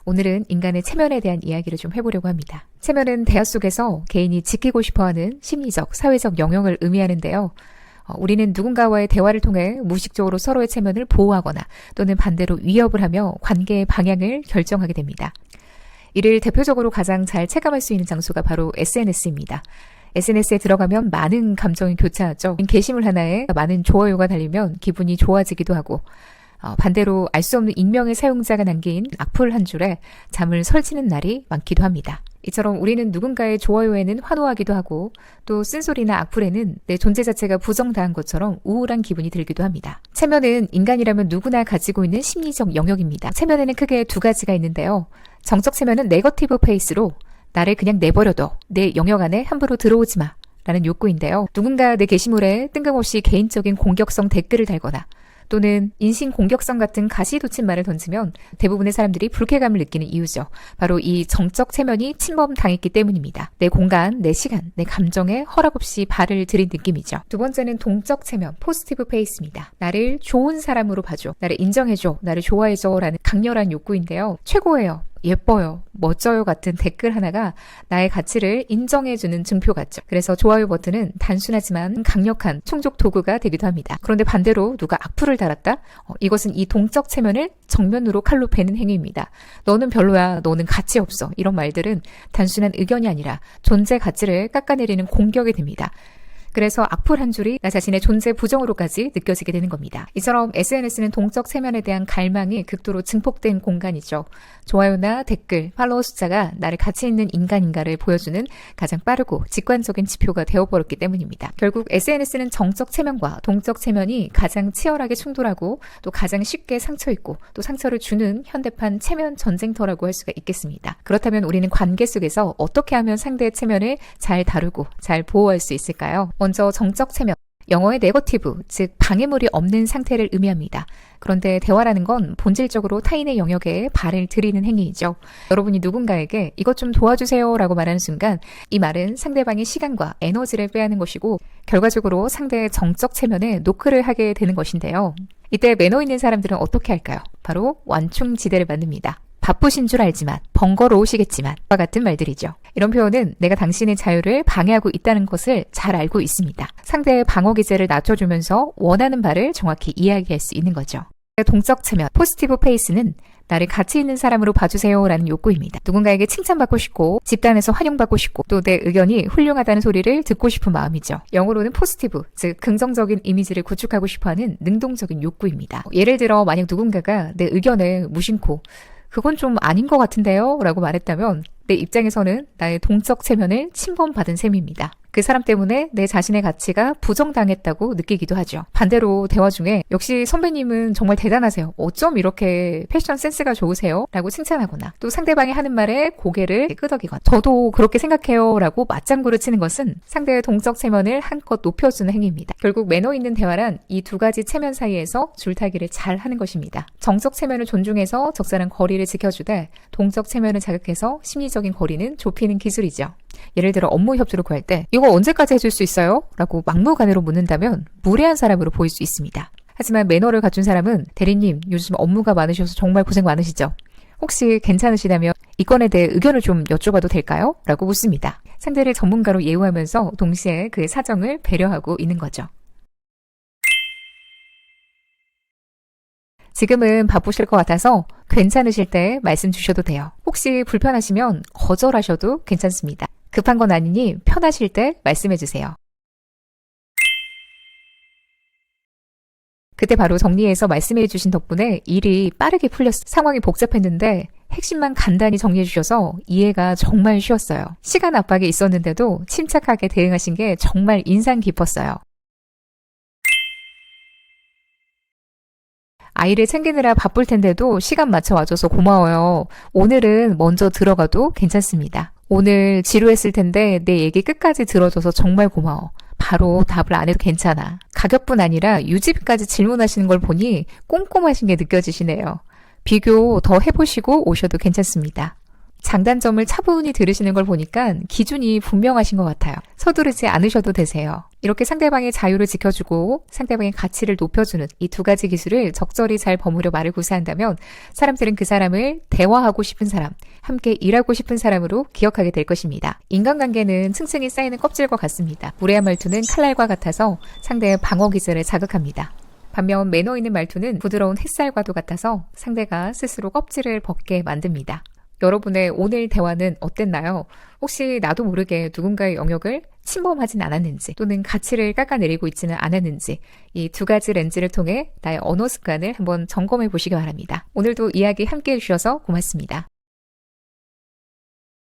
오늘은 인간의 체면에 대한 이야기를 좀 해보려고 합니다. 체면은 대화 속에서 개인이 지키고 싶어하는 심리적, 사회적 영역을 의미하는데요. 우리는 누군가와의 대화를 통해 무의식적으로 서로의 체면을 보호하거나 또는 반대로 위협을 하며 관계의 방향을 결정하게 됩니다. 이를 대표적으로 가장 잘 체감할 수 있는 장소가 바로 SNS입니다. SNS에 들어가면 많은 감정이 교차하죠. 게시물 하나에 많은 좋아요가 달리면 기분이 좋아지기도 하고 반대로 알 수 없는 익명의 사용자가 남긴 악플 한 줄에 잠을 설치는 날이 많기도 합니다. 이처럼 우리는 누군가의 좋아요에는 환호하기도 하고 또 쓴소리나 악플에는 내 존재 자체가 부정당한 것처럼 우울한 기분이 들기도 합니다. 체면은 인간이라면 누구나 가지고 있는 심리적 영역입니다. 체면에는 크게 두 가지가 있는데요. 정적 체면은 네거티브 페이스로 나를 그냥 내버려둬. 내 영역 안에 함부로 들어오지 마. 라는 욕구인데요. 누군가 내 게시물에 뜬금없이 개인적인 공격성 댓글을 달거나 또는 인신공격성 같은 가시돋친 말을 던지면 대부분의 사람들이 불쾌감을 느끼는 이유죠. 바로 이 정적 체면이 침범당했기 때문입니다. 내 공간, 내 시간, 내 감정에 허락 없이 발을 들인 느낌이죠. 두 번째는 동적 체면, 포지티브 페이스입니다. 나를 좋은 사람으로 봐줘, 나를 인정해줘, 나를 좋아해줘 라는 강렬한 욕구인데요. 최고예요, 예뻐요, 멋져요 같은 댓글 하나가 나의 가치를 인정해주는 증표 같죠. 그래서 좋아요 버튼은 단순하지만 강력한 충족 도구가 되기도 합니다. 그런데 반대로 누가 악플을 달았다? 이것은 이 동적 체면을 정면으로 칼로 베는 행위입니다. 너는 별로야, 너는 가치 없어. 이런 말들은 단순한 의견이 아니라 존재 가치를 깎아내리는 공격이 됩니다. 그래서 악플 한 줄이 나 자신의 존재 부정으로까지 느껴지게 되는 겁니다. 이처럼 SNS는 동적 체면에 대한 갈망이 극도로 증폭된 공간이죠. 좋아요나 댓글, 팔로워 숫자가 나를 가치 있는 인간인가를 보여주는 가장 빠르고 직관적인 지표가 되어버렸기 때문입니다. 결국 SNS는 정적 체면과 동적 체면이 가장 치열하게 충돌하고 또 가장 쉽게 상처 입고 또 상처를 주는 현대판 체면 전쟁터라고 할 수가 있겠습니다. 그렇다면 우리는 관계 속에서 어떻게 하면 상대의 체면을 잘 다루고 잘 보호할 수 있을까요? 먼저 정적 체면, 영어의 네거티브, 즉 방해물이 없는 상태를 의미합니다. 그런데 대화라는 건 본질적으로 타인의 영역에 발을 들이는 행위이죠. 여러분이 누군가에게 이것 좀 도와주세요 라고 말하는 순간 이 말은 상대방의 시간과 에너지를 빼앗는 것이고 결과적으로 상대의 정적 체면에 노크를 하게 되는 것인데요. 이때 매너 있는 사람들은 어떻게 할까요? 바로 완충지대를 만듭니다. 바쁘신 줄 알지만, 번거로우시겠지만 과 같은 말들이죠. 이런 표현은 내가 당신의 자유를 방해하고 있다는 것을 잘 알고 있습니다. 상대의 방어 기제를 낮춰주면서 원하는 바를 정확히 이야기할 수 있는 거죠. 동적 체면, 포지티브 페이스는 나를 가치 있는 사람으로 봐주세요 라는 욕구입니다. 누군가에게 칭찬받고 싶고 집단에서 환영받고 싶고 또 내 의견이 훌륭하다는 소리를 듣고 싶은 마음이죠. 영어로는 포지티브, 즉 긍정적인 이미지를 구축하고 싶어하는 능동적인 욕구입니다. 예를 들어 만약 누군가가 내 의견에 무심코 그건 좀 아닌 것 같은데요? 라고 말했다면 내 입장에서는 나의 동적 체면을 침범받은 셈입니다. 그 사람 때문에 내 자신의 가치가 부정당했다고 느끼기도 하죠. 반대로 대화 중에 역시 선배님은 정말 대단하세요. 어쩜 이렇게 패션 센스가 좋으세요? 라고 칭찬하거나 또 상대방이 하는 말에 고개를 끄덕이거나 저도 그렇게 생각해요 라고 맞장구를 치는 것은 상대의 동적 체면을 한껏 높여주는 행위입니다. 결국 매너 있는 대화란 이 두 가지 체면 사이에서 줄타기를 잘 하는 것입니다. 정적 체면을 존중해서 적절한 거리를 지켜주되 동적 체면을 자극해서 심리적인 거리는 좁히는 기술이죠. 예를 들어 업무 협조를 구할 때 이거 언제까지 해줄 수 있어요? 라고 막무가내로 묻는다면 무례한 사람으로 보일 수 있습니다. 하지만 매너를 갖춘 사람은 대리님 요즘 업무가 많으셔서 정말 고생 많으시죠? 혹시 괜찮으시다면 이 건에 대해 의견을 좀 여쭤봐도 될까요? 라고 묻습니다. 상대를 전문가로 예우하면서 동시에 그의 사정을 배려하고 있는 거죠. 지금은 바쁘실 것 같아서 괜찮으실 때 말씀 주셔도 돼요. 혹시 불편하시면 거절하셔도 괜찮습니다. 급한 건 아니니 편하실 때 말씀해 주세요. 그때 바로 정리해서 말씀해 주신 덕분에 일이 빠르게 풀렸어요. 상황이 복잡했는데 핵심만 간단히 정리해 주셔서 이해가 정말 쉬웠어요. 시간 압박이 있었는데도 침착하게 대응하신 게 정말 인상 깊었어요. 아이를 챙기느라 바쁠 텐데도 시간 맞춰 와줘서 고마워요. 오늘은 먼저 들어가도 괜찮습니다. 오늘 지루했을 텐데 내 얘기 끝까지 들어줘서 정말 고마워. 바로 답을 안 해도 괜찮아. 가격뿐 아니라 유지비까지 질문하시는 걸 보니 꼼꼼하신 게 느껴지시네요. 비교 더 해보시고 오셔도 괜찮습니다. 장단점을 차분히 들으시는 걸 보니까 기준이 분명하신 것 같아요. 서두르지 않으셔도 되세요. 이렇게 상대방의 자유를 지켜주고 상대방의 가치를 높여주는 이 두 가지 기술을 적절히 잘 버무려 말을 구사한다면 사람들은 그 사람을 대화하고 싶은 사람, 함께 일하고 싶은 사람으로 기억하게 될 것입니다. 인간관계는 층층이 쌓이는 껍질과 같습니다. 무례한 말투는 칼날과 같아서 상대의 방어 기제를 자극합니다. 반면 매너 있는 말투는 부드러운 햇살과도 같아서 상대가 스스로 껍질을 벗게 만듭니다. 여러분의 오늘 대화는 어땠나요? 혹시 나도 모르게 누군가의 영역을 침범하진 않았는지 또는 가치를 깎아내리고 있지는 않았는지 이 두 가지 렌즈를 통해 나의 언어 습관을 한번 점검해 보시기 바랍니다. 오늘도 이야기 함께 해주셔서 고맙습니다.